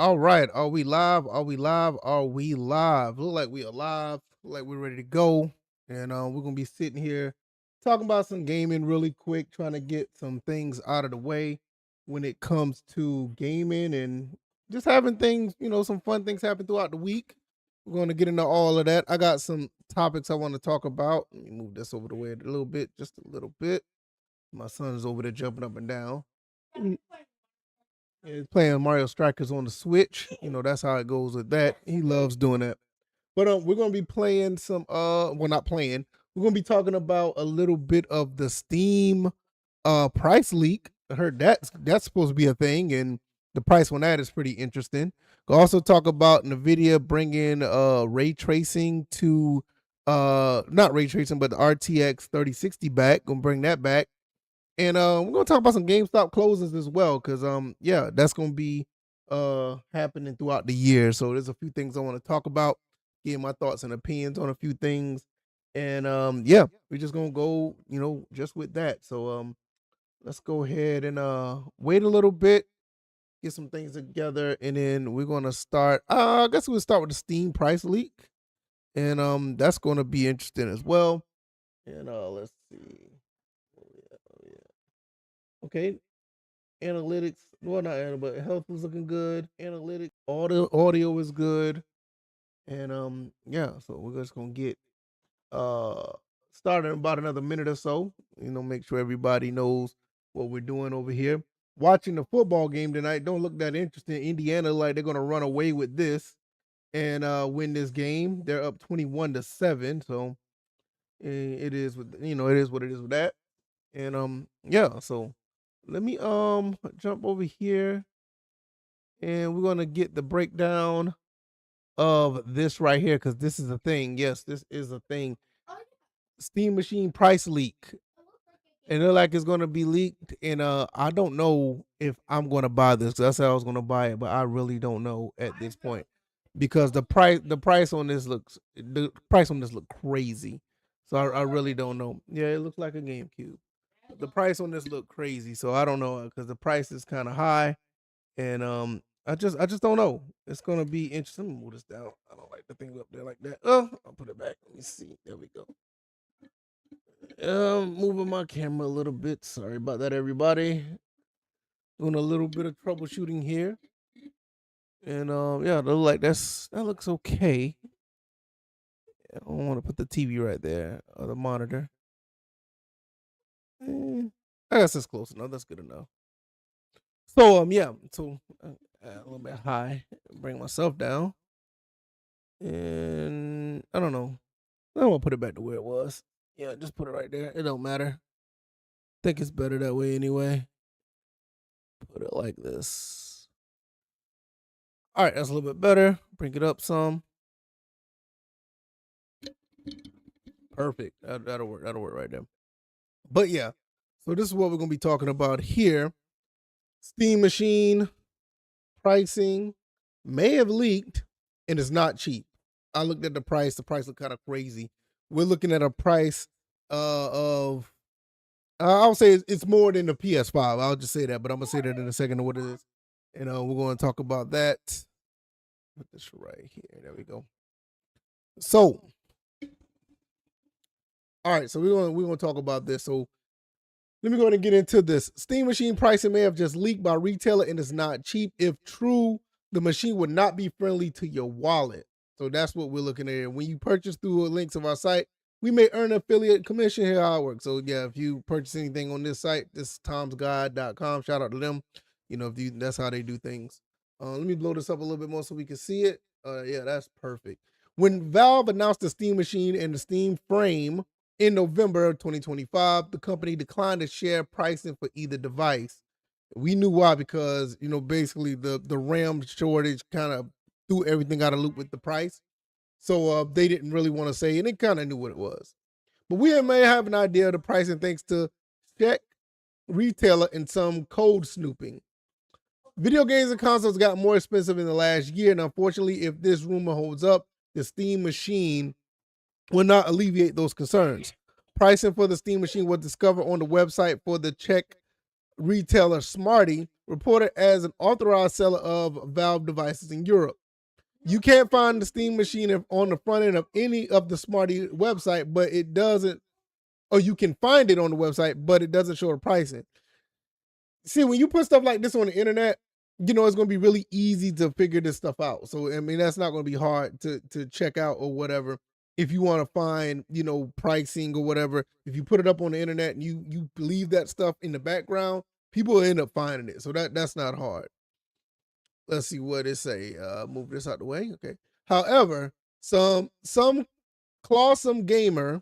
All right, are we live? Are we live? Are we live? Look like we are live. Look like we're ready to go. And we're gonna be sitting here talking about some gaming really quick, trying to get some things out of the way when it comes to gaming and just having things, some fun things happen throughout the week. We're going to get into all of that. I got some topics I want to talk about. Let me move this over the way a little bit, just a little bit. My son's over there jumping up and down. Yeah, he's playing Mario Strikers on the Switch. That's how it goes with that. He loves doing that. But we're gonna be playing some well, not playing. We're gonna be talking about a little bit of the Steam price leak. I heard that's supposed to be a thing, and the price on that is pretty interesting. We'll also talk about Nvidia bringing ray tracing to not ray tracing, but the RTX 3060 back. Gonna bring that back. And we're gonna talk about some GameStop closings as well, because yeah, that's gonna be happening throughout the year. So there's a few things I want to talk about, give my thoughts and opinions on a few things. And yeah, we're just gonna go, just with that. So let's go ahead and wait a little bit, get some things together, and then we're gonna start. I guess we'll start with the Steam price leak. And that's gonna be interesting as well. And let's see. Oh, yeah, oh, yeah. Okay, analytics, well, not but health is looking good. Analytics, audio is good. And yeah, so we're just gonna get uh started in about another minute or so. Make sure everybody knows what we're doing over here. Watching the football game tonight don't look that interesting. Indiana, like, they're gonna run away with this and win this game. They're up 21-7. So it is it is what it is with that. And yeah, so let me jump over here, and we're gonna get the breakdown of this right here, because this is a thing. Yes, this is a thing. Steam machine price leak. And they're like, it's gonna be leaked. And I don't know if I'm gonna buy this, 'cause I said I was gonna buy it, but I really don't know at this point. Because the price on this look crazy. So I really don't know. Yeah, it looks like a GameCube. The price on this look crazy. So I don't know, because the price is kind of high. And I just don't know. It's gonna be interesting. Let me move this down. I don't like the thing up there like that. Oh, I'll put it back. Let me see. There we go. Moving my camera a little bit. Sorry about that, everybody. Doing a little bit of troubleshooting here. And yeah, that looks okay. I don't want to put the TV right there or the monitor. I guess that's close enough. That's good enough. So yeah, so a little bit high. Bring myself down. And I don't know. I want to put it back to where it was. Yeah, just put it right there. It don't matter. Think it's better that way anyway. Put it like this. All right, that's a little bit better. Bring it up some. Perfect. That'll work. That'll work right there. But yeah, so this is what we're gonna be talking about here. Steam machine pricing may have leaked, and it's not cheap. I looked at the price. The price looked kind of crazy. We're looking at a price of I'll say it's more than the PS5. I'll just say that, but I'm gonna say that in a second of what it is. And we're gonna talk about that. Put this right here. There we go. So, all right. So we're gonna talk about this. So let me go ahead and get into this. Steam machine pricing may have just leaked by retailer and is not cheap. If true, the machine would not be friendly to your wallet. So that's what we're looking at here. When you purchase through links of our site, we may earn an affiliate commission. Here how it works. So yeah, if you purchase anything on this site, this is tomsguide.com. Shout out to them. That's how they do things. Let me blow this up a little bit more so we can see it. Yeah, that's perfect. When Valve announced the Steam machine and the Steam frame in November of 2025, the company declined to share pricing for either device. We knew why, because basically the RAM shortage kind of threw everything out of loop with the price. So they didn't really want to say, and they kind of knew what it was. But we may have an idea of the pricing thanks to check retailer and some code snooping. Video games and consoles got more expensive in the last year, and unfortunately, if this rumor holds up, the Steam machine will not alleviate those concerns. Pricing for the Steam machine was discovered on the website for the Czech retailer Smarty, reported as an authorized seller of Valve devices in Europe. You can't find the Steam Machine on the front end of any of the Smarty website, but it doesn't, or you can find it on the website, but it doesn't show the pricing. See, when you put stuff like this on the internet, it's going to be really easy to figure this stuff out. So, I mean, that's not going to be hard to check out or whatever. If you want to find, pricing or whatever, if you put it up on the internet and you leave that stuff in the background, people will end up finding it. So that's not hard. Let's see what it say. Move this out the way. Okay. However, some Clawsome Gamer,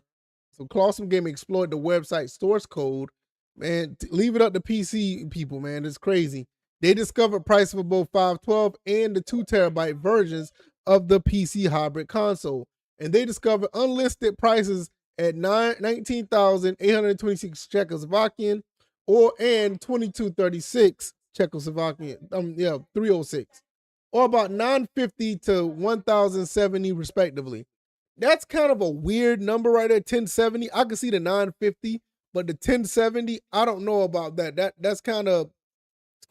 explored the website source code. Man, leave it up to PC people, man. It's crazy. They discovered prices for both 512 and the 2 terabyte versions of the PC hybrid console. And they discovered unlisted prices at 19,826 Czechoslovakian and 2236 Czechoslovakian, 306, or about 950 to 1,070 respectively. That's kind of a weird number right there, 1070. I can see the 950, but the 1070, I don't know about that. That's kind of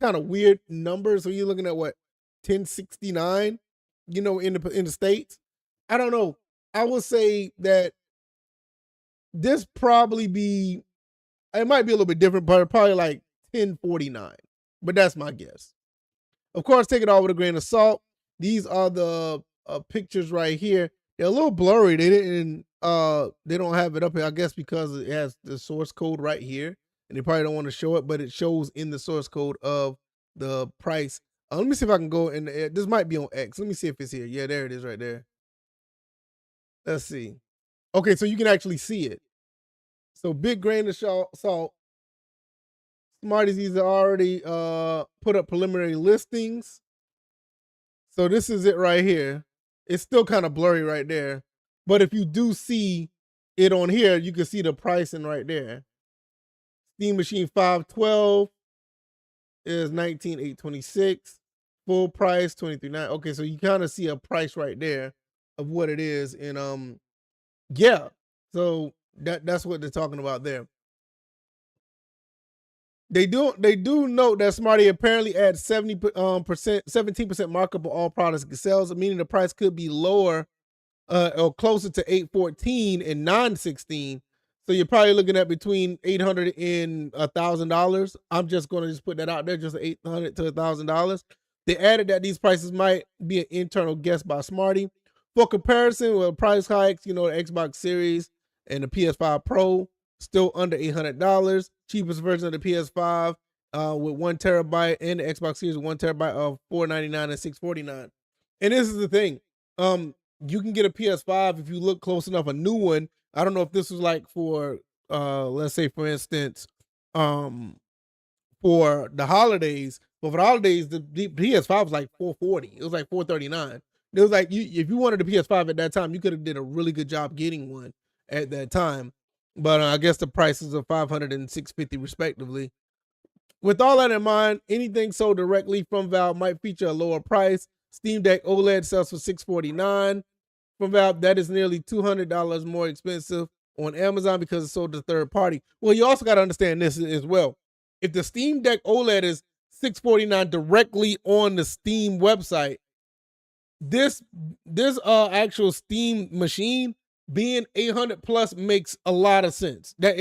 weird numbers. So you're looking at what, 1069, in the States. I don't know. I would say that this it might be a little bit different, but probably like 1049. But that's my guess. Of course, take it all with a grain of salt. These are the pictures right here. They're a little blurry. They don't have it up here, I guess, because it has the source code right here, and they probably don't want to show it, but it shows in the source code of the price. Let me see if I can go in. This might be on X. Let me see if it's here. Yeah, there it is right there. Let's see. Okay, so you can actually see it. So big grain of salt. Smarties, these are already put up preliminary listings. So this is it right here. It's still kind of blurry right there. But if you do see it on here, you can see the pricing right there. Steam Machine 512 is 19,826. Full price, 23,900. Okay, so you kind of see a price right there of what it is. And yeah. So that's what they're talking about there. They do note that Smarty apparently adds 17% markup on all products it sells, meaning the price could be lower or closer to 814 and 916. So you're probably looking at between $800 and $1,000. I'm just going to put that out there, just $800 to $1,000. They added that these prices might be an internal guess by Smarty. For comparison, with price hikes, the Xbox Series and the PS5 Pro still under $800. Cheapest version of the PS5 with 1 terabyte and the Xbox Series with 1 terabyte of $499 and $649. And this is the thing. You can get a PS5 if you look close enough, a new one. I don't know if this was like for let's say for instance, for the holidays, but for the holidays, the PS5 was like $440. It was like $439. It was like if you wanted a PS5 at that time, you could have did a really good job getting one at that time. But I guess the prices are $500 and $650 respectively. With all that in mind, anything sold directly from Valve might feature a lower price. Steam Deck OLED sells for $649 from Valve. That is nearly $200 more expensive on Amazon because it's sold to third party. Well, you also got to understand this as well. If the Steam Deck OLED is $649 directly on the Steam website, this actual Steam machine being 800 plus makes a lot of sense. That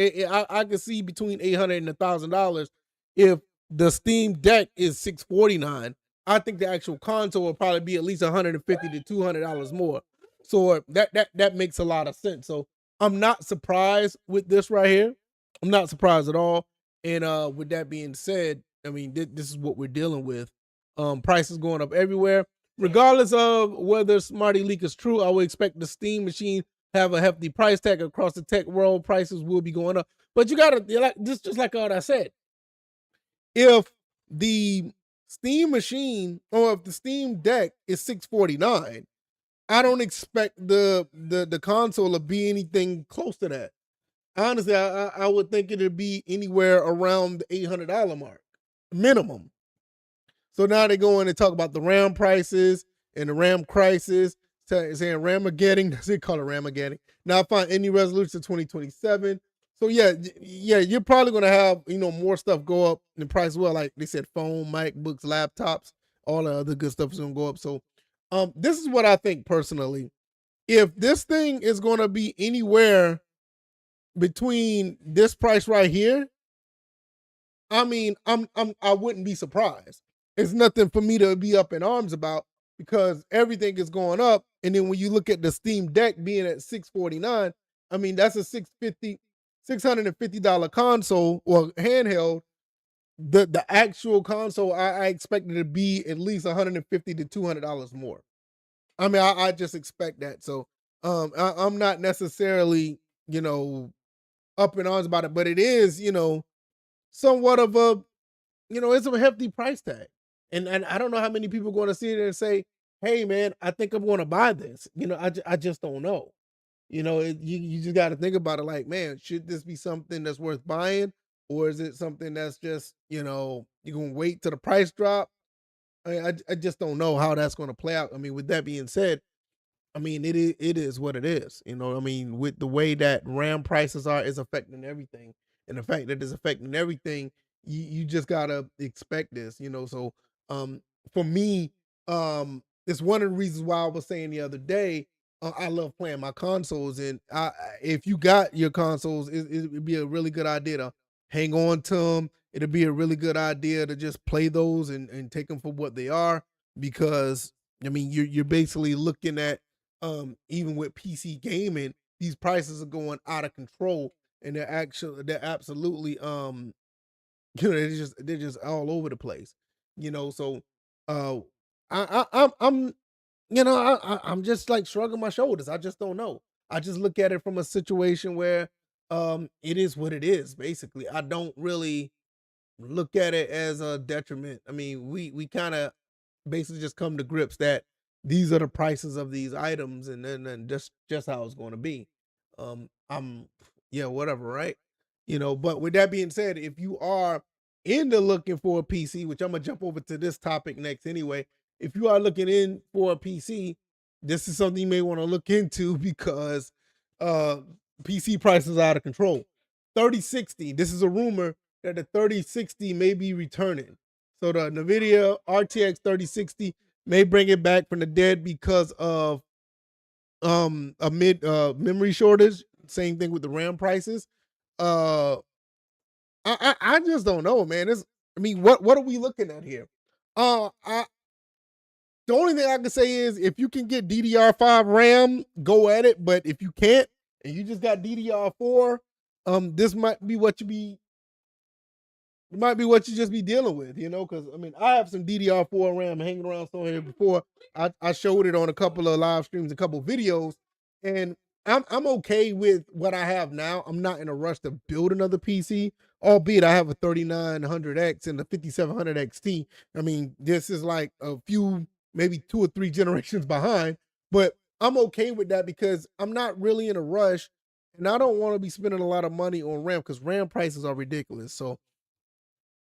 I can see between $800 and $1,000. If the Steam Deck is $649, I think the actual console will probably be at least $150 to $200 more. So that makes a lot of sense. So I'm not surprised with this right here. I'm not surprised at all. And with that being said, I mean, this is what we're dealing with. Prices going up everywhere. Regardless of whether Smarty leak is true, I would expect the Steam machine have a hefty price tag across the tech world. Prices will be going up. But you gotta, just like what I said, if the Steam machine or if the Steam Deck is $649, I don't expect the console to be anything close to that. Honestly, I would think it'd be anywhere around the $800 mark minimum. So now they go in and talk about the RAM prices and the RAM crisis, saying Ramageddon. They call it Ramageddon. Now I find any resolution to 2027. So yeah, you're probably gonna have more stuff go up in price as well. Like they said, phone, MacBooks, laptops, all the other good stuff is gonna go up. So, this is what I think personally. If this thing is gonna be anywhere between this price right here, I mean, I wouldn't be surprised. It's nothing for me to be up in arms about because everything is going up. And then when you look at the Steam Deck being at 649, I mean that's a $650 console or handheld. The actual console I expected to be at least $150 to $200 more. I mean, I just expect that. So I'm not necessarily, you know, up in arms about it, but it is, somewhat of a it's a hefty price tag. And I don't know how many people are going to sit there and say, "Hey, man, I think I'm going to buy this." I just don't know. You just got to think about it. Like, man, should this be something that's worth buying, or is it something that's just you're gonna wait till the price drop? I just don't know how that's going to play out. I mean, with that being said, I mean, it is what it is. I mean, with the way that RAM prices are, is affecting everything, and the fact that it's affecting everything, you just gotta expect this. So um, for me, it's one of the reasons why I was saying the other day, I love playing my consoles, and if you got your consoles, it'd be a really good idea to hang on to them. It'd be a really good idea to just play those and take them for what they are, because I mean, you're basically looking at even with PC gaming, these prices are going out of control, and they're absolutely they're just all over the place. So uh I'm I'm just like shrugging my shoulders. I just don't know. I just look at it from a situation where it is what it is. Basically, I don't really look at it as a detriment. I mean, we kind of basically just come to grips that these are the prices of these items, and then just how it's going to be. I'm Yeah, whatever, right? But with that being said, if you are into looking for a PC, which I'm gonna jump over to this topic next anyway. If you are looking in for a PC, this is something you may want to look into because uh PC prices are out of control. 3060, this is a rumor that the 3060 may be returning. So the NVIDIA RTX 3060 may bring it back from the dead because of a mid memory shortage. Same thing with the RAM prices. Uh I just don't know, man. I mean, what are we looking at here? I The only thing I can say is if you can get DDR5 RAM, go at it. But if you can't and you just got DDR4, this might be what you just be dealing with, because I mean, I have some DDR4 RAM hanging around somewhere here before. I showed it on a couple of live streams, a couple of videos, and I'm okay with what I have now. I'm not in a rush to build another PC, albeit I have a 3900X and a 5700 XT. I mean, this is like a few, maybe 2 or 3 generations behind, but I'm okay with that because I'm not really in a rush, and I don't want to be spending a lot of money on RAM because RAM prices are ridiculous. So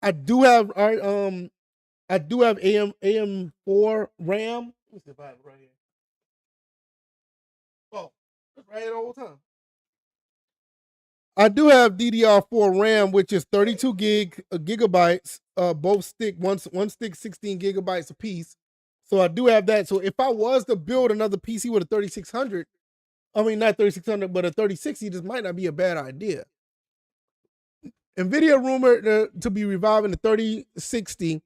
I do have I do have AM4 RAM. Let me see if I have it right here. Oh, it's right here the whole time. I do have DDR4 RAM, which is 32 gigabytes. Both stick one stick 16 gigabytes a piece. So I do have that. So if I was to build another PC with a 3600, I mean not 3600, but a 3060, this might not be a bad idea. Nvidia rumored to be reviving the 3060,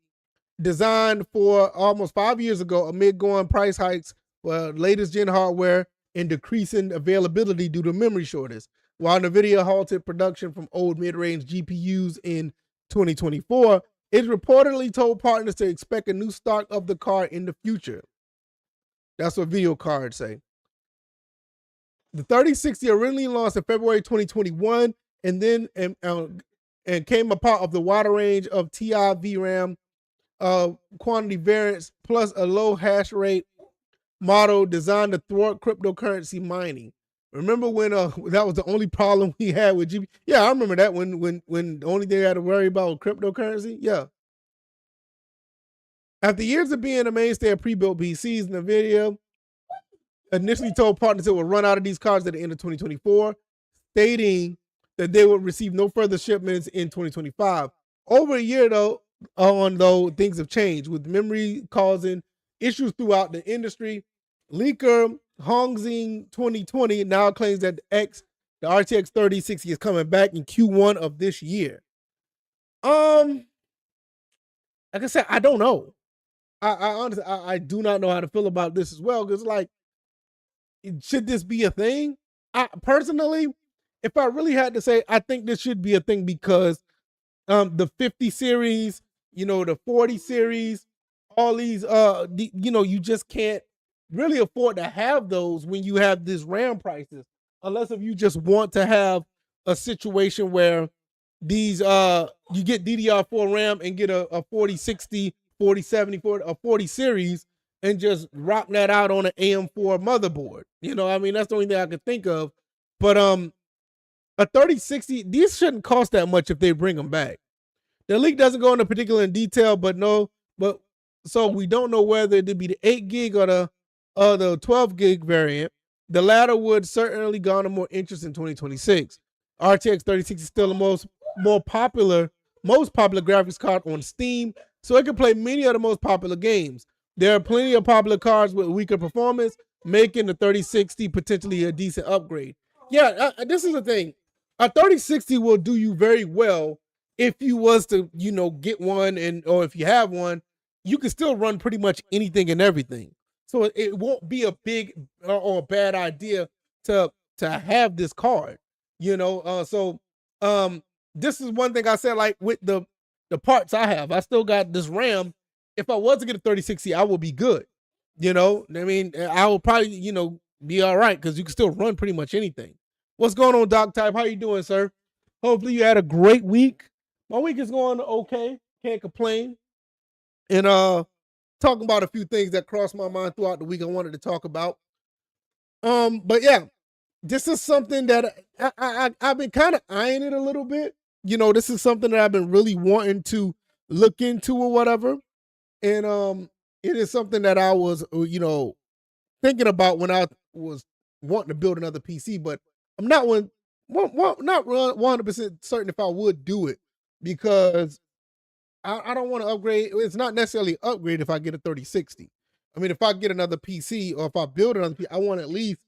designed for almost 5 years ago amid going price hikes for latest gen hardware and decreasing availability due to memory shortage. While NVIDIA halted production from old mid-range GPUs in 2024, it reportedly told partners to expect a new stock of the card in the future. That's what video cards say. The 3060 originally launched in February 2021 and then and came a part of the wider range of TI VRAM quantity variants plus a low hash rate model designed to thwart cryptocurrency mining. Remember when that was the only problem we had with GP? Yeah, I remember that when the only thing I had to worry about was cryptocurrency. Yeah. After years of being a mainstay of pre-built PCs, NVIDIA initially told partners it would run out of these cards at the end of 2024, stating that they would receive no further shipments in 2025. Over a year though, things have changed with memory causing issues throughout the industry. Leaker Hongxing 2020 now claims that the RTX 3060 is coming back in Q1 of this year. Like I said, I don't know. I honestly, I do not know how to feel about this as well. Because like, should this be a thing? I personally, if I really had to say, I think this should be a thing because the 50 series, the 40 series, all these you just can't really afford to have those when you have this RAM prices, unless if you just want to have a situation where these you get DDR4 RAM and get a 4060, 4070, a 40 series and just rock that out on an AM4 motherboard. I mean, that's the only thing I could think of. But a 3060, these shouldn't cost that much if they bring them back. The leak doesn't go into particular in detail, but so we don't know whether it would be the 8 gig or the 12 gig variant. The latter would certainly garner more interest in 2026. RTX 3060 is still the most popular graphics card on Steam, so it can play many of the most popular games. There are plenty of popular cards with weaker performance, making the 3060 potentially a decent upgrade. Yeah, this is the thing. A 3060 will do you very well if you was to, get one, or if you have one, you can still run pretty much anything and everything. So it won't be a big or a bad idea to have this card, So this is one thing I said, like with the parts I have, I still got this RAM. If I was to get a 3060, I would be good. I mean, I will probably, be all right because you can still run pretty much anything. What's going on, Doc Type? How you doing, sir? Hopefully you had a great week. My week is going okay. Can't complain. And talking about a few things that crossed my mind throughout the week I wanted to talk about. But yeah, this is something that I've been kind of eyeing it a little bit. This is something that I've been really wanting to look into or whatever. And it is something that I was, thinking about when I was wanting to build another PC, but I'm not not 100% certain if I would do it because I don't want to upgrade. It's not necessarily upgrade if I get a 3060. I mean, if I get another PC or if I build another PC, I want at least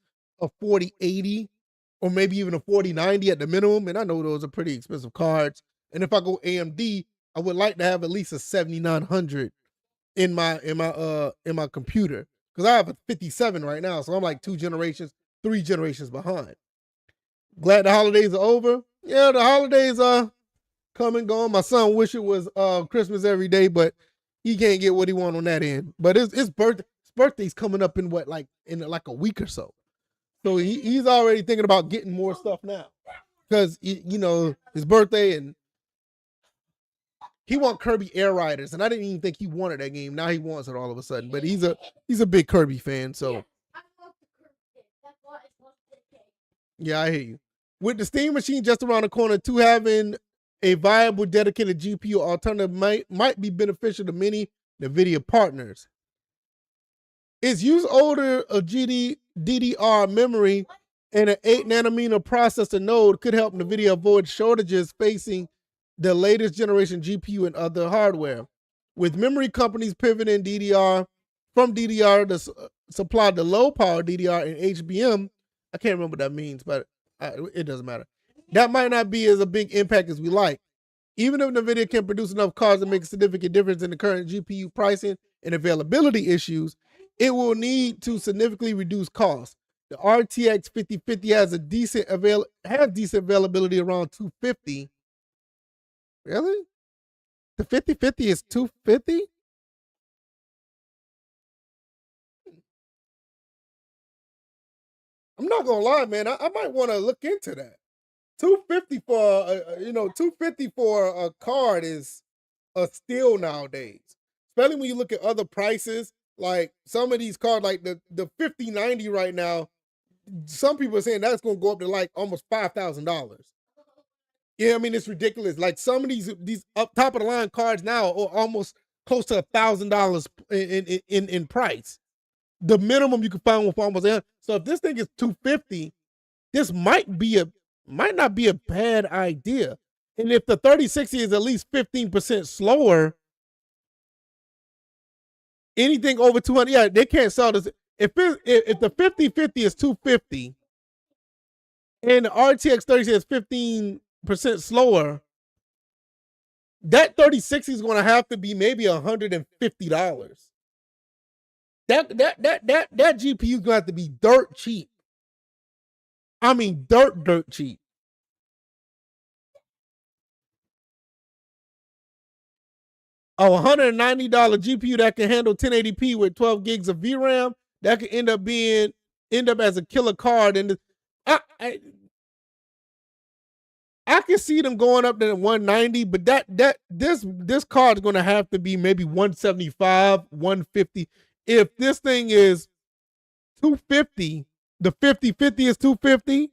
a 4080 or maybe even a 4090 at the minimum. And I know those are pretty expensive cards. And if I go AMD, I would like to have at least a 7900 in my computer because I have a 57 right now. So I'm like 3 generations behind. Glad the holidays are over. Yeah, the holidays are come and go. My son wish it was Christmas every day, but he can't get what he want on that end. But his birthday's coming up in in a week or so. So he's already thinking about getting more stuff now because his birthday, and he want Kirby Air Riders, and I didn't even think he wanted that game. Now he wants it all of a sudden. But he's a big Kirby fan, so yeah, I hear you. With the Steam machine just around the corner, too, having a viable dedicated GPU alternative might be beneficial to many NVIDIA partners. Its use older DDR memory and an 8-nanometer processor node could help NVIDIA avoid shortages facing the latest generation GPU and other hardware. With memory companies pivoting from DDR to supply the low-power DDR and HBM, I can't remember what that means, but it doesn't matter. That might not be as a big impact as we like. Even if NVIDIA can produce enough cards to make a significant difference in the current GPU pricing and availability issues, it will need to significantly reduce costs. The RTX 5050 has decent availability around 250. Really? The 5050 is 250? I'm not gonna lie, man. I might want to look into that. 250 for 250 for a card is a steal nowadays. Especially when you look at other prices, like some of these cards, like the 5090 right now, some people are saying that's gonna go up to like almost $5,000. Yeah, I mean it's ridiculous. Like some of these up top of the line cards now are almost close to $1,000 in price. The minimum you can find with almost. So if this thing is 250, this might be might not be a bad idea. And if the 3060 is at least 15% slower, anything over 200, yeah, they can't sell this. If the 5050 is 250 and the RTX 3060 is 15% slower, that 3060 is going to have to be maybe $150. That GPU is going to have to be dirt cheap. I mean, dirt cheap. A $190 GPU that can handle 1080p with 12 gigs of VRAM, that could end up as a killer card. And I can see them going up to 190, but this card is going to have to be maybe 175, 150. If this thing is 250, the 5050 is 250,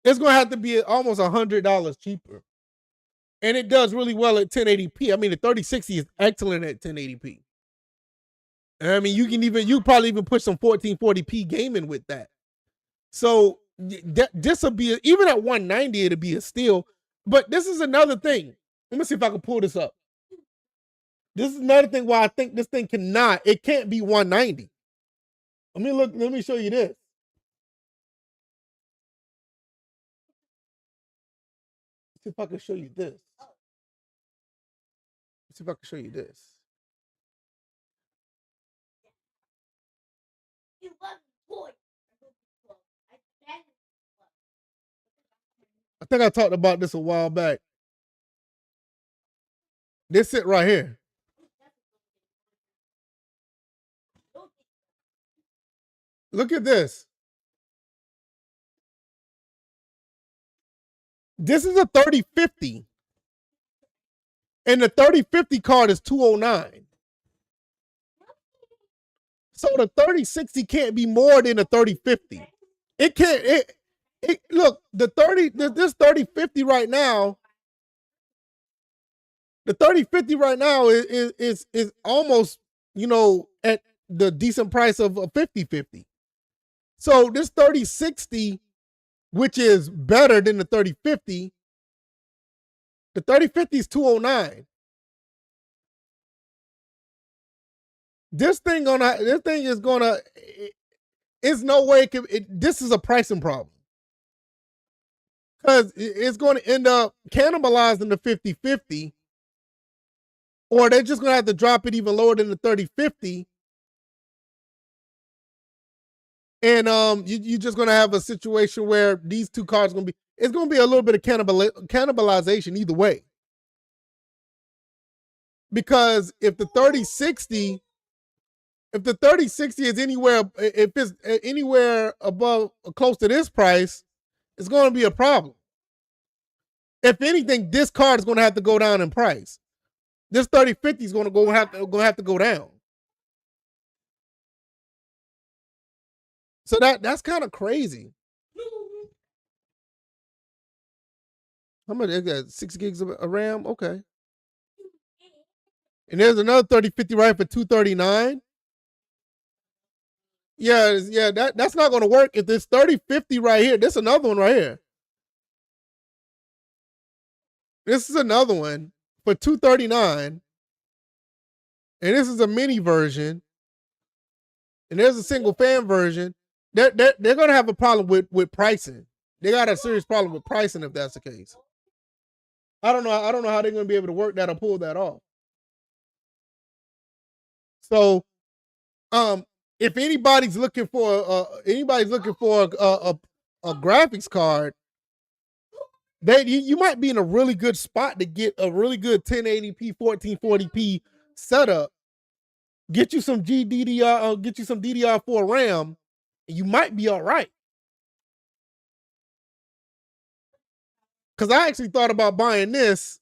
it's going to have to be almost $100 cheaper. And it does really well at 1080p. I mean, the 3060 is excellent at 1080p. I mean, you probably even push some 1440p gaming with that. So this will be, even at 190, it'll be a steal. But this is another thing. Let me see if I can pull this up. This is another thing why I think this thing it can't be 190. Let me show you this. Let's see if I can show you this. Let's see if I can show you this. I think I talked about this a while back. This it right here. Look at this. This is a 3050. And the 3050 card is 209. So the 3060 can't be more than a 3050. It can't. Look, this 3050 right now, the 3050 right now is almost, at the decent price of a 5050. So this 3060, which is better than the 3050, the 3050 is 209. This thing is gonna. It's no way this is a pricing problem, because it's going to end up cannibalizing the 5050, or they're just going to have to drop it even lower than the 3050. And you're just going to have a situation where these two cards it's going to be a little bit of cannibalization either way. Because if the 3060 is if it's anywhere above close to this price, it's going to be a problem. If anything, this card is going to have to go down in price. This 3050 is going to have to go down. So that's kind of crazy. How much? It got 6 gigs of RAM. Okay. And there's another 3050 right for 239. Yeah, that's not going to work. If this 3050 right here, this is another one right here. This is another one for 239. And this is a mini version. And there's a single fan version. They're going to have a problem with pricing. They got a serious problem with pricing if that's the case. I don't know how they're going to be able to work that or pull that off. So, if anybody's looking for a graphics card, you might be in a really good spot to get a really good 1080p 1440p setup. Get you some DDR4 RAM, and you might be all right. Because I actually thought about buying this.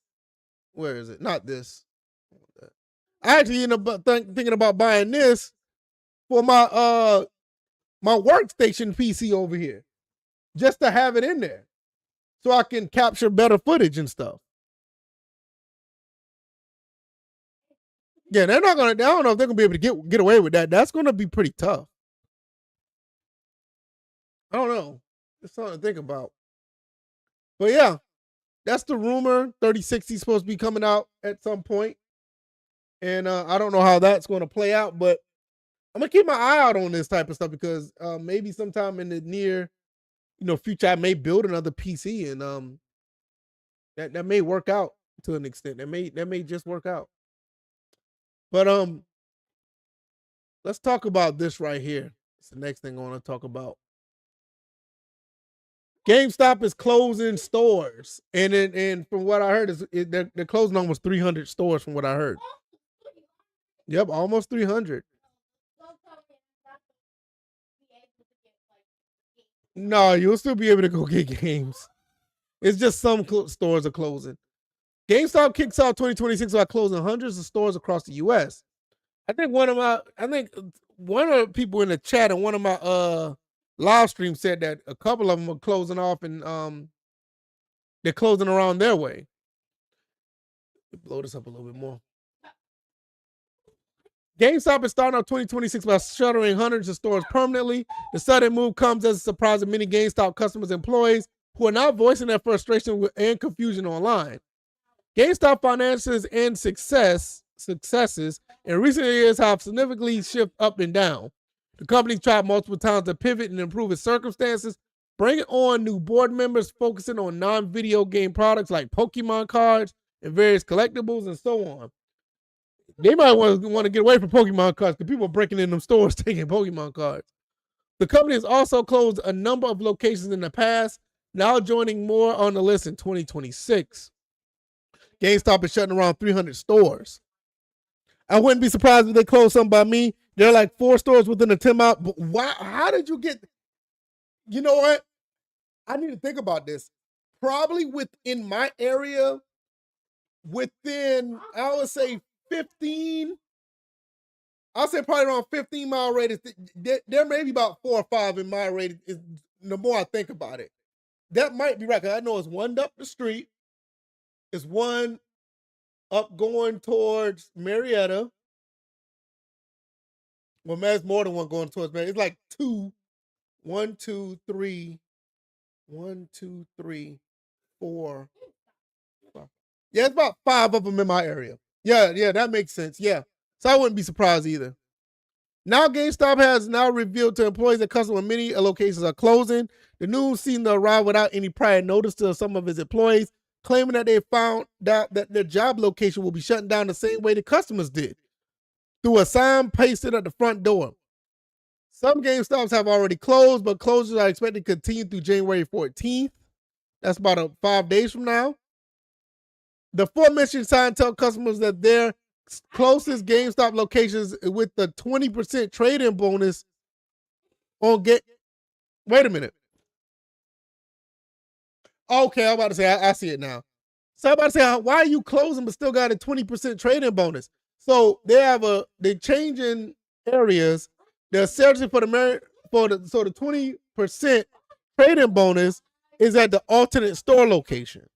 Where is it? Not this. I actually ended up thinking about buying this for my my workstation PC over here, just to have it in there, so I can capture better footage and stuff. Yeah, they're not gonna. I don't know if they're gonna be able to get away with that. That's gonna be pretty tough. I don't know. It's something to think about. But yeah, that's the rumor. 3060 is supposed to be coming out at some point. And I don't know how that's going to play out, but I'm gonna keep my eye out on this type of stuff because maybe sometime in the near, future, I may build another PC, and that may work out to an extent. That may just work out. But let's talk about this right here. It's the next thing I want to talk about. GameStop is closing stores, and from what I heard, they're closing almost 300 stores. From what I heard, yep, almost 300. No, you'll still be able to go get games. It's just some stores are closing. GameStop kicks off 2026 by closing hundreds of stores across the U.S. I think one of the people in the chat and one of my live streams said that a couple of them are closing off, and they're closing around their way. Blow this up a little bit more. GameStop is starting out 2026 by shuttering hundreds of stores permanently. The sudden move comes as a surprise to many GameStop customers and employees who are now voicing their frustration and confusion online. GameStop finances and successes in recent years have significantly shifted up and down. The company tried multiple times to pivot and improve its circumstances, bringing on new board members focusing on non-video game products like Pokemon cards and various collectibles and so on. They might want to get away from Pokemon cards because people are breaking in them stores taking Pokemon cards. The company has also closed a number of locations in the past, now joining more on the list in 2026. GameStop is shutting around 300 stores. I wouldn't be surprised if they close some by me. There are like 4 stores within a 10-mile. But why? How did you get? You know what? I need to think about this. Probably within my area, within, I would say 15. I'll say probably around 15-mile radius. There may be about 4 or 5 in my radius. The more I think about it, that might be right. Cause I know it's one up the street. It's one up going towards Marietta. Well, there's more than one going towards Marietta. It's like 2, 1, 2, 3, 1, 2, 3, 4, 5. Yeah, it's about 5 of them in my area. Yeah, that makes sense. Yeah. So I wouldn't be surprised either. Now GameStop has now revealed to employees that customers many locations are closing. The news seemed to arrive without any prior notice to some of its employees, claiming that they found out that their job location will be shutting down the same way the customers did, through a sign pasted at the front door. Some GameStops have already closed, but closures are expected to continue through January 14th. That's about 5 days from now. The aforementioned sign tell customers that their closest GameStop locations with the 20% trade-in bonus on Wait a minute. Okay, I'm about to say, I see it now. So I'm about to say, why are you closing but still got a 20% trade-in bonus? So they're changing areas. They're searching for the 20% trade-in bonus is at the alternate store location.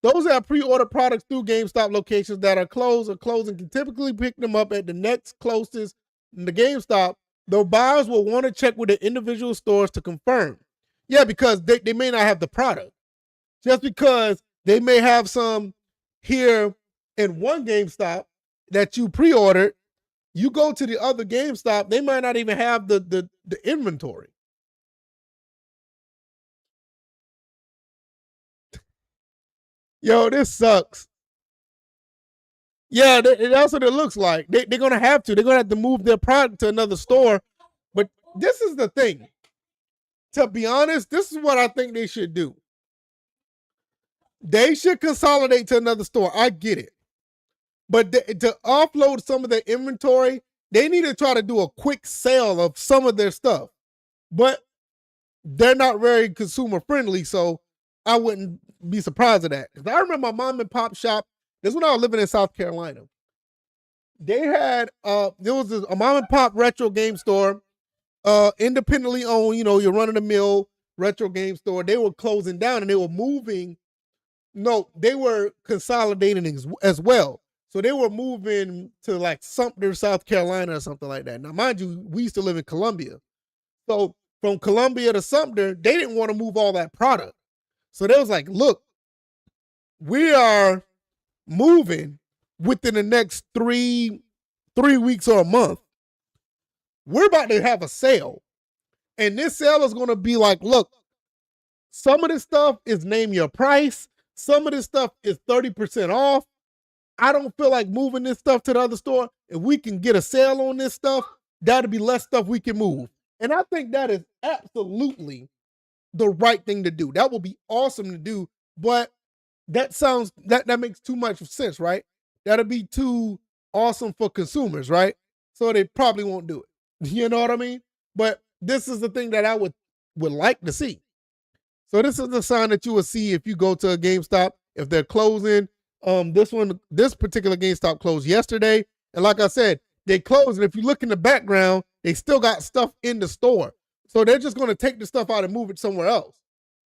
Those that pre-order products through GameStop locations that are closed or closing can typically pick them up at the next closest in the GameStop, though buyers will want to check with the individual stores to confirm. Yeah, because they may not have the product. Just because they may have some here in one GameStop that you pre-ordered, you go to the other GameStop, they might not even have the inventory. Yo, this sucks. Yeah, that's what it looks like. They're going to have to. They're going to have to move their product to another store. But this is the thing. To be honest, this is what I think they should do. They should consolidate to another store. I get it. But to offload some of their inventory, they need to try to do a quick sale of some of their stuff. But they're not very consumer friendly, so I wouldn't be surprised at that. Because I remember my mom and pop shop. This is when I was living in South Carolina. They had there was a mom and pop retro game store, independently owned. Your run of the mill retro game store. They were closing down and they were moving. No, they were consolidating as well. So they were moving to like Sumter, South Carolina, or something like that. Now, mind you, we used to live in Columbia. So from Columbia to Sumter, they didn't want to move all that product. So they was like, look, we are moving within the next three weeks or a month. We're about to have a sale. And this sale is going to be like, look, some of this stuff is name your price. Some of this stuff is 30% off. I don't feel like moving this stuff to the other store. If we can get a sale on this stuff, that'll be less stuff we can move. And I think that is absolutely the right thing to do. That would be awesome to do. But that makes too much sense, right? That'll be too awesome for consumers, right? So they probably won't do it. You know what I mean? But this is the thing that I would like to see. So this is the sign that you will see if you go to a GameStop, if they're closing. This particular GameStop closed yesterday. And like I said, they closed. And if you look in the background, they still got stuff in the store. So they're just going to take the stuff out and move it somewhere else,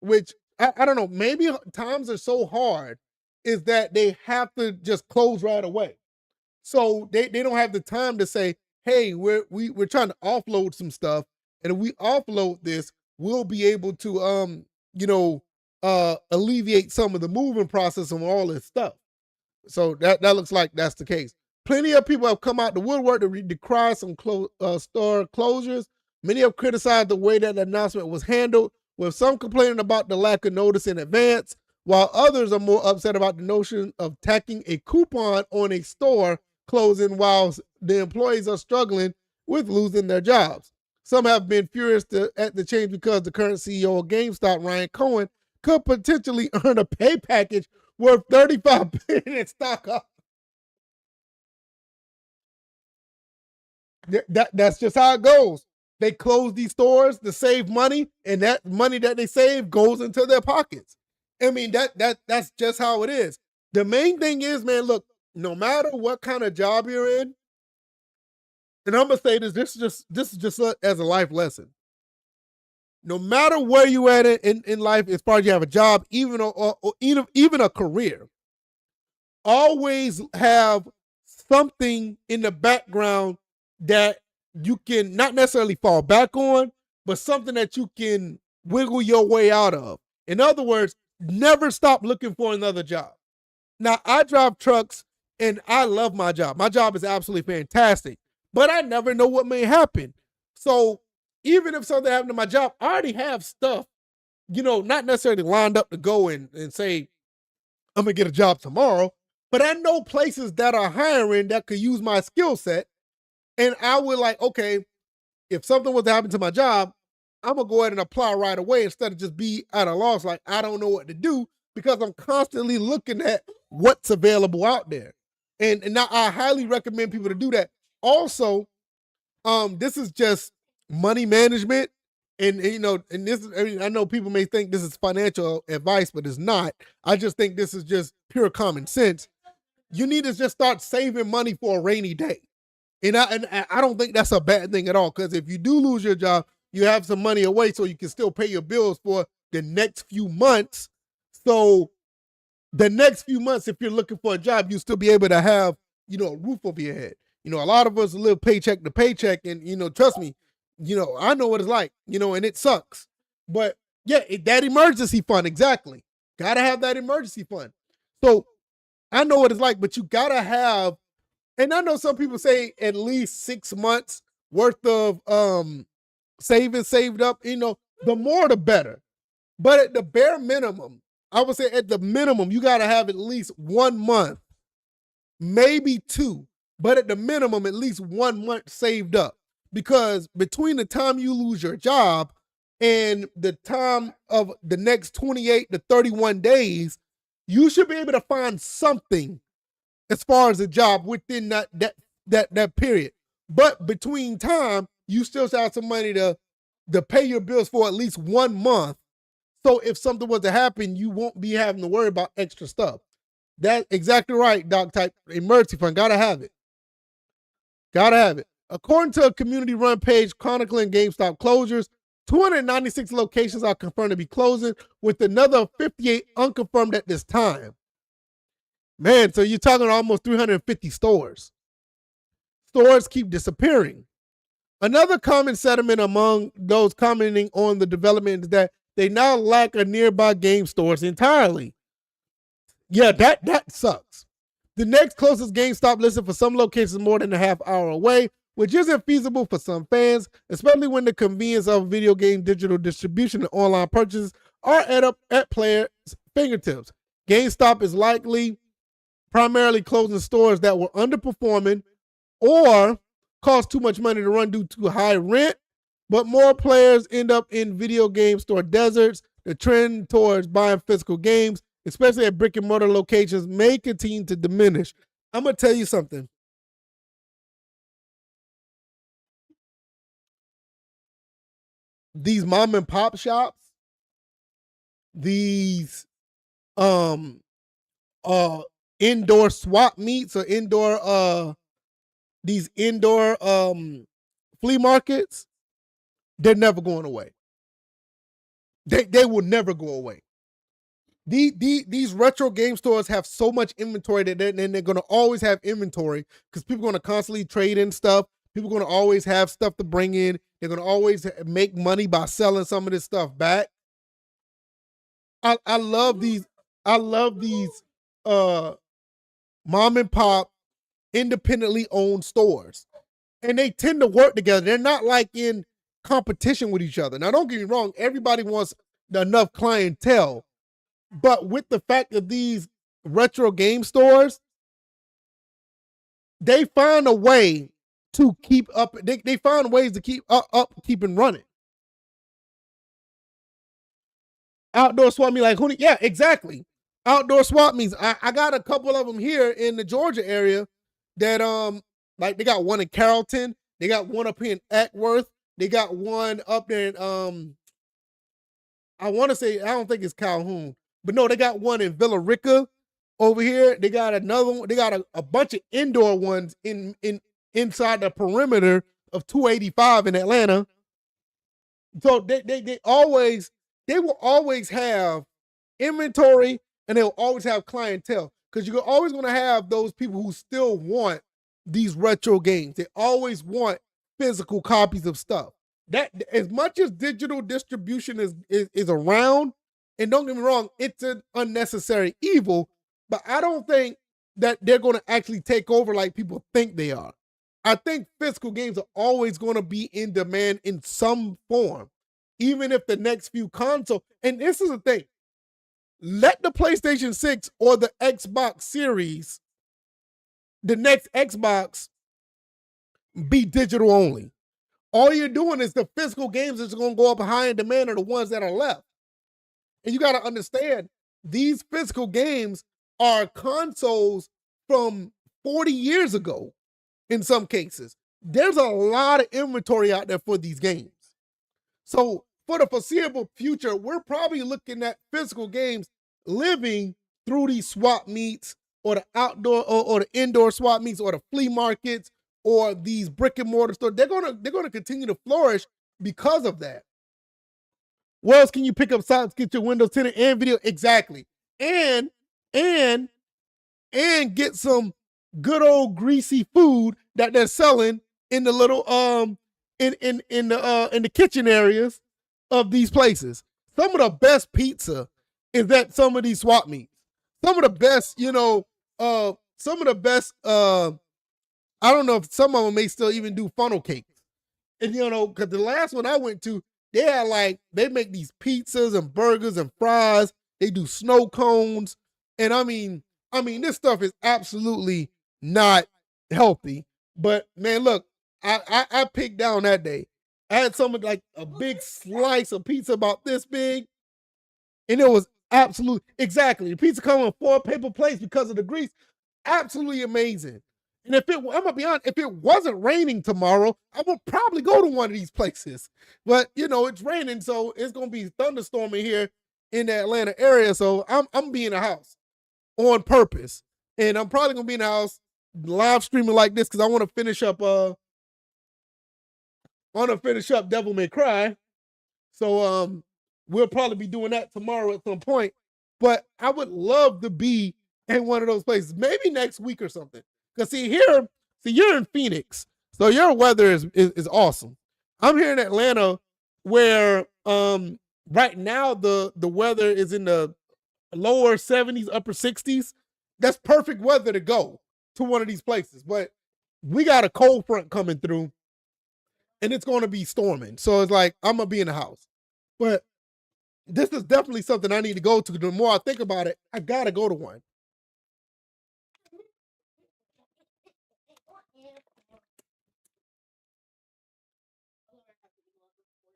which I don't know. Maybe times are so hard is that they have to just close right away. So they don't have the time to say, hey, we're trying to offload some stuff. And if we offload this, we'll be able to, alleviate some of the moving process and all this stuff. So that looks like that's the case. Plenty of people have come out the woodwork to decry some store closures. Many have criticized the way that the announcement was handled, with some complaining about the lack of notice in advance, while others are more upset about the notion of tacking a coupon on a store closing while the employees are struggling with losing their jobs. Some have been furious at the change because the current CEO of GameStop, Ryan Cohen, could potentially earn a pay package worth $35 billion in stock options. That's just how it goes. They close these stores to save money, and that money that they save goes into their pockets. I mean, that's just how it is. The main thing is, man, look, no matter what kind of job you're in, and I'm gonna say this is just as a life lesson. No matter where you at in life, as far as you have a job, even a career, always have something in the background that you can not necessarily fall back on, but something that you can wiggle your way out of. In other words, never stop looking for another job. Now, I drive trucks and I love my job. My job is absolutely fantastic, but I never know what may happen. So even if something happened to my job, I already have stuff, not necessarily lined up to go and say, I'm going to get a job tomorrow, but I know places that are hiring that could use my skill set. And I would like, okay, if something was to happen to my job, I'm going to go ahead and apply right away instead of just be at a loss. Like, I don't know what to do because I'm constantly looking at what's available out there. And now I highly recommend people to do that. Also, this is just money management. And this is, I know people may think this is financial advice, but it's not. I just think this is just pure common sense. You need to just start saving money for a rainy day. And I don't think that's a bad thing at all, because if you do lose your job, you have some money away so you can still pay your bills for the next few months. So the next few months, if you're looking for a job, you'll still be able to have, a roof over your head. A lot of us live paycheck to paycheck, and, trust me, I know what it's like, and it sucks. But yeah, that emergency fund, exactly. Got to have that emergency fund. So I know what it's like, but you got to have, and I know some people say at least 6 months worth of saved up, the more the better. But at the bare minimum, I would say at the minimum, you got to have at least 1 month, maybe 2, but at the minimum, at least 1 month saved up. Because between the time you lose your job and the time of the next 28 to 31 days, you should be able to find something as far as a job within that period. But between time, you still have some money to pay your bills for at least 1 month. So if something was to happen, you won't be having to worry about extra stuff. That's exactly right, Doc. Type emergency fund. Gotta have it. Gotta have it. According to a community-run page chronicling GameStop closures, 296 locations are confirmed to be closing, with another 58 unconfirmed at this time. Man, so you're talking almost 350 stores. Stores keep disappearing. Another common sentiment among those commenting on the development is that They now lack a nearby game stores entirely. Yeah, that sucks. The next closest GameStop listed for some locations is more than a half hour away, which isn't feasible for some fans, especially when the convenience of video game digital distribution and online purchases are at players' fingertips. GameStop is likely primarily closing stores that were underperforming or cost too much money to run due to high rent, but more players end up in video game store deserts. The trend towards buying physical games, especially at brick and mortar locations, may continue to diminish. I'm going to tell you something. These mom and pop shops, these indoor swap meets or these indoor flea markets, they're never going away. They will never go away. These retro game stores have so much inventory that they're going to always have inventory because people are going to constantly trade in stuff. People are going to always have stuff to bring in. They're going to always make money by selling some of this stuff back. I love these mom and pop independently owned stores, and they tend to work together. They're not like in competition with each other. Now, don't get me wrong, everybody wants enough clientele, but with the fact that these retro game stores, they find a way to keep up. They find ways to keep keeping running. Outdoor swap meet, like who? Yeah, exactly. Outdoor swap meets. I got a couple of them here in the Georgia area that like they got one in Carrollton, they got one up here in Eckworth, they got one up there in I want to say, I don't think it's Calhoun, but no, they got one in Villa Rica over here. They got another one. They got a bunch of indoor ones inside the perimeter of 285 in Atlanta. So they will always have inventory, and they'll always have clientele, because you're always going to have those people who still want these retro games. They always want physical copies of stuff. That, as much as digital distribution is around, and don't get me wrong, it's an unnecessary evil, but I don't think that they're going to actually take over like people think they are. I think physical games are always going to be in demand in some form, even if the next few console. And this is the thing: let the PlayStation 6 or the Xbox Series, the next Xbox, be digital only. All you're doing is the physical games that's going to go up high in demand are the ones that are left. And you got to understand, these physical games are consoles from 40 years ago in some cases. There's a lot of inventory out there for these games. So for the foreseeable future, we're probably looking at physical games living through these swap meets, or the outdoor or the indoor swap meets, or the flea markets, or these brick and mortar stores. They're gonna continue to flourish because of that. Where else can you pick up socks, get your Windows 10 and video? Exactly. And get some good old greasy food that they're selling in the little in the kitchen areas of these places. Some of the best pizza is at some of these swap meets. Some of the best, some of the best I don't know if some of them may still even do funnel cakes. And because the last one I went to, they make these pizzas and burgers and fries. They do snow cones. And I mean, this stuff is absolutely not healthy. But man, look, I picked down that day. I had something like a big slice of pizza about this big. And it was exactly. The pizza comes in 4 paper plates because of the grease. Absolutely amazing. And I'm gonna be honest, if it wasn't raining tomorrow, I would probably go to one of these places. But it's raining, so it's gonna be thunderstorming here in the Atlanta area. So I'm gonna be in the house on purpose, and I'm probably gonna be in the house live streaming like this because I want to finish up. Devil May Cry. So we'll probably be doing that tomorrow at some point. But I would love to be in one of those places, maybe next week or something. Because you're in Phoenix, so your weather is awesome. I'm here in Atlanta, where Right now, the weather is in the lower 70s, upper 60s. That's perfect weather to go to one of these places. But we got a cold front coming through, and it's going to be storming. So it's like I'm gonna be in the house. But this is definitely something I need to go to. The more I think about it, I gotta go to one.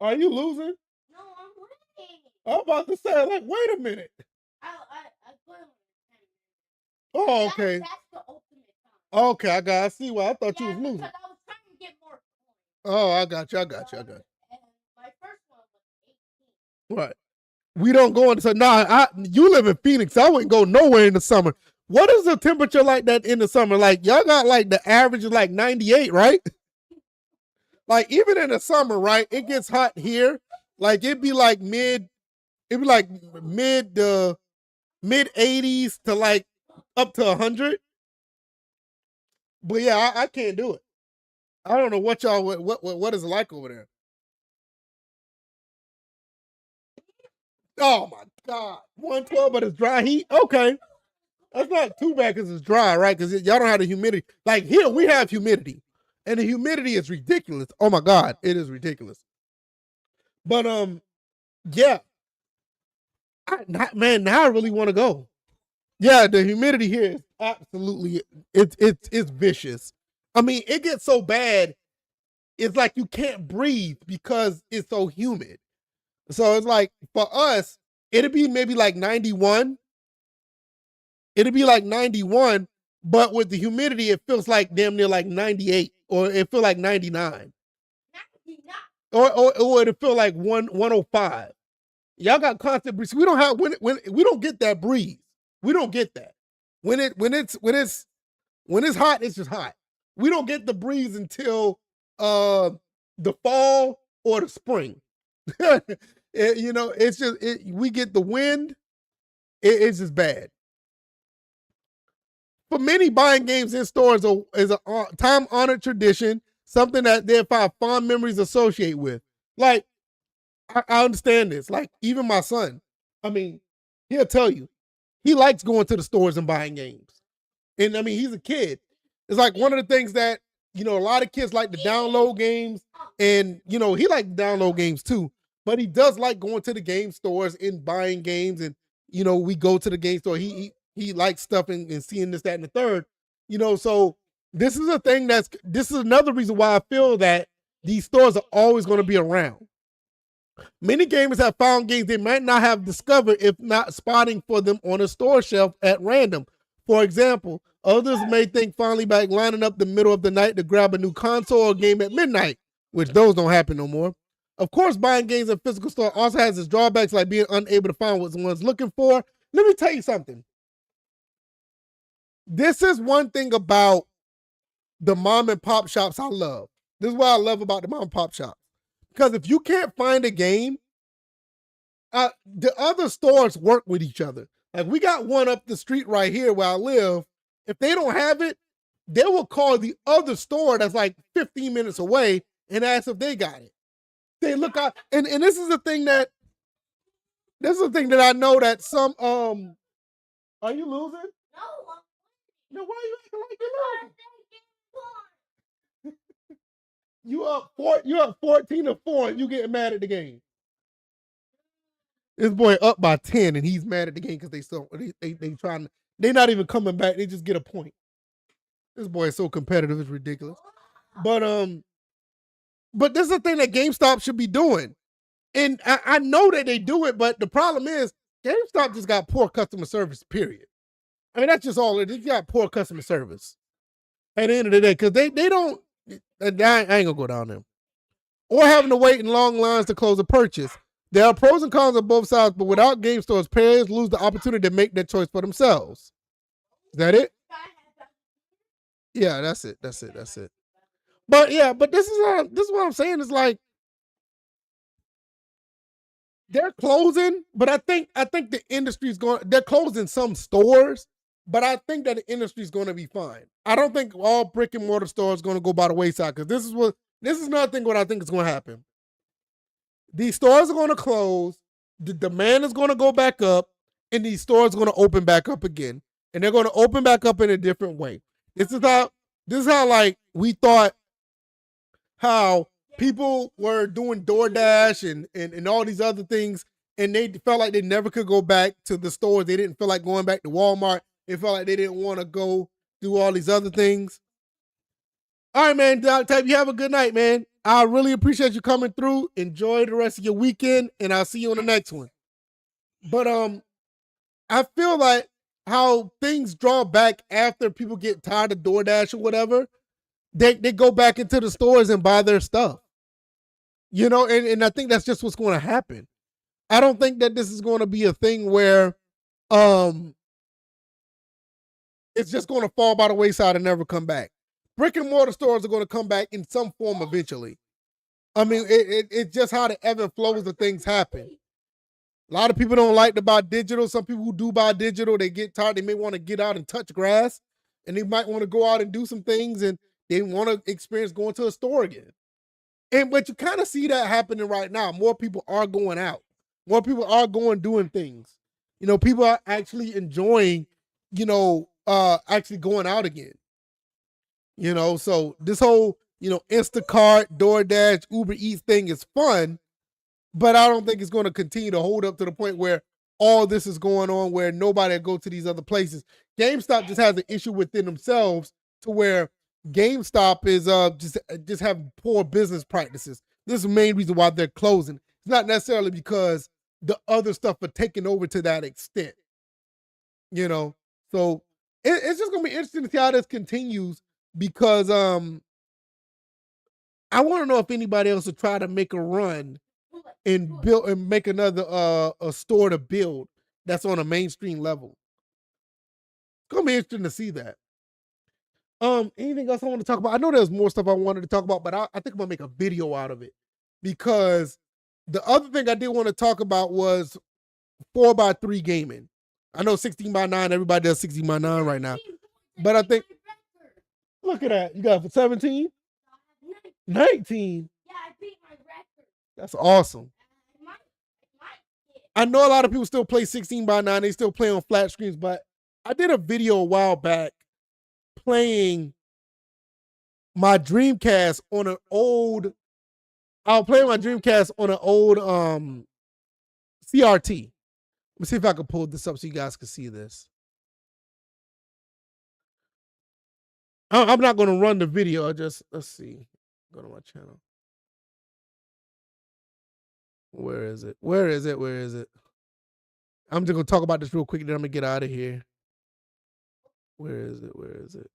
Are you losing? No, I'm winning. I'm about to say, like, wait a minute. I put him. Oh, okay. That's the ultimate time. Okay, I see why I thought you was losing. Because I was trying to get more points. Oh, I got you. And my first one was 18. Right. We don't go into you live in Phoenix. I wouldn't go nowhere in the summer. What is the temperature like that in the summer? Like y'all got like the average is like 98, right? Like even in the summer, right? It gets hot here. Like it'd be like mid 80s to like up to 100. But yeah, I can't do it. I don't know what y'all what is it like over there. Oh my God, 112, but it's dry heat. Okay, that's not too bad because it's dry, right? Because y'all don't have the humidity. Like here, we have humidity, and the humidity is ridiculous. Oh my God, it is ridiculous. But yeah, man, now I really want to go. Yeah, the humidity here is absolutely it's vicious. I mean, it gets so bad, it's like you can't breathe because it's so humid. So it's like for us, it'd be maybe like 91. It'd be like 91, but with the humidity, it feels like damn near like 98, or it feel like 99. Or it'll feel like 105. Y'all got constant breeze. We don't have when we don't get that breeze. We don't get that. When it's hot, it's just hot. We don't get the breeze until the fall or the spring. It's just we get the wind. It's just bad. For many, buying games in stores is a time-honored tradition, something that they find fond memories associate with. Like, I understand this. Like, even my son, I mean, he'll tell you, he likes going to the stores and buying games. And I mean, he's a kid. It's like one of the things that, a lot of kids like to download games, and, he likes to download games too, but he does like going to the game stores and buying games. And, we go to the game store. He likes stuff and seeing this, that, and the third, so this is a thing this is another reason why I feel that these stores are always going to be around. Many gamers have found games they might not have discovered if not spotting for them on a store shelf at random. For example, others may think fondly about lining up the middle of the night to grab a new console or game at midnight, which those don't happen no more. Of course, buying games at physical store also has its drawbacks, like being unable to find what someone's looking for. Let me tell you something. This is one thing about the mom and pop shops I love. This is what I love about the mom and pop shops. Because if you can't find a game, the other stores work with each other. Like we got one up the street right here where I live. If they don't have it, they will call the other store that's like 15 minutes away and ask if they got it. They look out, and this is the thing that I know that some are you losing? No, why are you acting like you're losing? You up 14-4 and you getting mad at the game. This boy up by 10 and he's mad at the game because they're not even coming back. They just get a point. This boy is so competitive, it's ridiculous. But this is the thing that GameStop should be doing. And I know that they do it, but the problem is GameStop just got poor customer service, period. I mean, that's just all it is. You got poor customer service at the end of the day, because they don't, I ain't gonna go down there. Or having to wait in long lines to close a purchase. There are pros and cons on both sides, but without game stores, players lose the opportunity to make their choice for themselves. Is that it? Yeah, that's it. But yeah, but this is what I'm saying. Is like they're closing, but I think the industry's going. They're closing some stores, but I think that the industry's going to be fine. I don't think all brick and mortar stores going to go by the wayside, because this is another thing what I think is going to happen. These stores are going to close. the demand is going to go back up, and these stores are going to open back up again, and they're going to open back up in a different way. This is how like we thought how people were doing DoorDash and all these other things, and they felt like they never could go back to the stores. They didn't feel like going back to Walmart. They felt like they didn't want to go do all these other things. All right, man. Doc Type, you have a good night, man. I really appreciate you coming through. Enjoy the rest of your weekend, and I'll see you on the next one. But I feel like how things draw back after people get tired of DoorDash or whatever, they go back into the stores and buy their stuff. You know, and I think that's just what's going to happen. I don't think that this is going to be a thing where it's just going to fall by the wayside and never come back. Brick and mortar stores are going to come back in some form eventually. I mean, it's just how the ebb and flows of things happen. A lot of people don't like to buy digital. Some people who do buy digital, they get tired. They may want to get out and touch grass, and they might want to go out and do some things, and they want to experience going to a store again. But you kind of see that happening right now. More people are going out. More people are doing things. You know, people are actually enjoying, actually going out again. You know, so this whole, Instacart, DoorDash, Uber Eats thing is fun, but I don't think it's going to continue to hold up to the point where all this is going on, where nobody will go to these other places. GameStop just has an issue within themselves to where GameStop is just having poor business practices. This is the main reason why they're closing. It's not necessarily because the other stuff are taking over to that extent. You know, so it's just gonna be interesting to see how this continues, because I want to know if anybody else will try to make a run and build and make another a store to build that's on a mainstream level. It's gonna be interesting to see that. Anything else I want to talk about? I know there's more stuff I wanted to talk about, but I think I'm gonna make a video out of it, because the other thing I did want to talk about was 4x3 gaming. I know 16x9, everybody does 16x9 right now, but I think, look at that, you got 17, 19. Yeah, I beat my record. That's awesome. I know a lot of people still play 16x9. They still play on flat screens, but I did a video a while back playing my Dreamcast on an old. I was playing my Dreamcast on an old CRT. Let me see if I can pull this up so you guys can see this. I'm not going to run the video. Let's see. Go to my channel. Where is it? Where is it? Where is it? I'm just going to talk about this real quick, then I'm going to get out of here. Where is it? Where is it?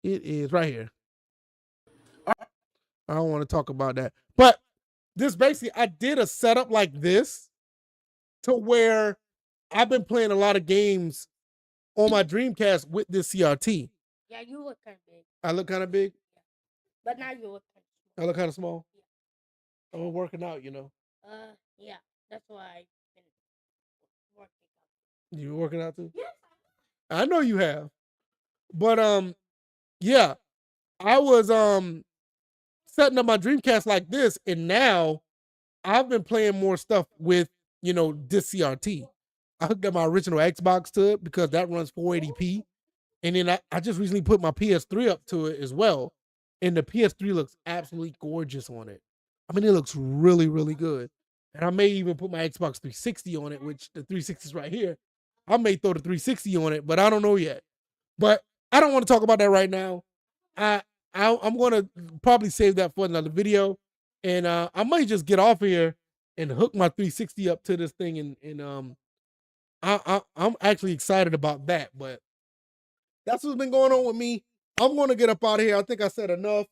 It is right here. I don't want to talk about that. But this basically, I did a setup like this to where I've been playing a lot of games on my Dreamcast with this CRT. Yeah, you look kind of big. I look kind of big? Yeah. But now you look kind of small. I look kind of small? Yeah. I'm working out, you know. Yeah. That's why I've been working out. You working out too? Yes. I know you have. But yeah. I was setting up my Dreamcast like this, and now I've been playing more stuff with, this CRT. I hooked up my original Xbox to it because that runs 480p. And then I just recently put my PS3 up to it as well. And the PS3 looks absolutely gorgeous on it. I mean, it looks really, really good. And I may even put my Xbox 360 on it, which the 360 is right here. I may throw the 360 on it, but I don't know yet. But I don't want to talk about that right now. I'm going to probably save that for another video. And I might just get off here and hook my 360 up to this thing. And I'm actually excited about that. But that's what's been going on with me. I'm going to get up out of here. I think I said enough.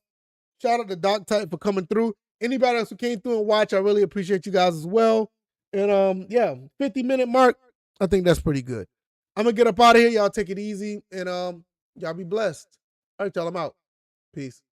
Shout out to Doc Type for coming through. Anybody else who came through and watched, I really appreciate you guys as well. And yeah, 50-minute mark, I think that's pretty good. I'm going to get up out of here. Y'all take it easy. And y'all be blessed. All right, y'all, I'm out. Peace.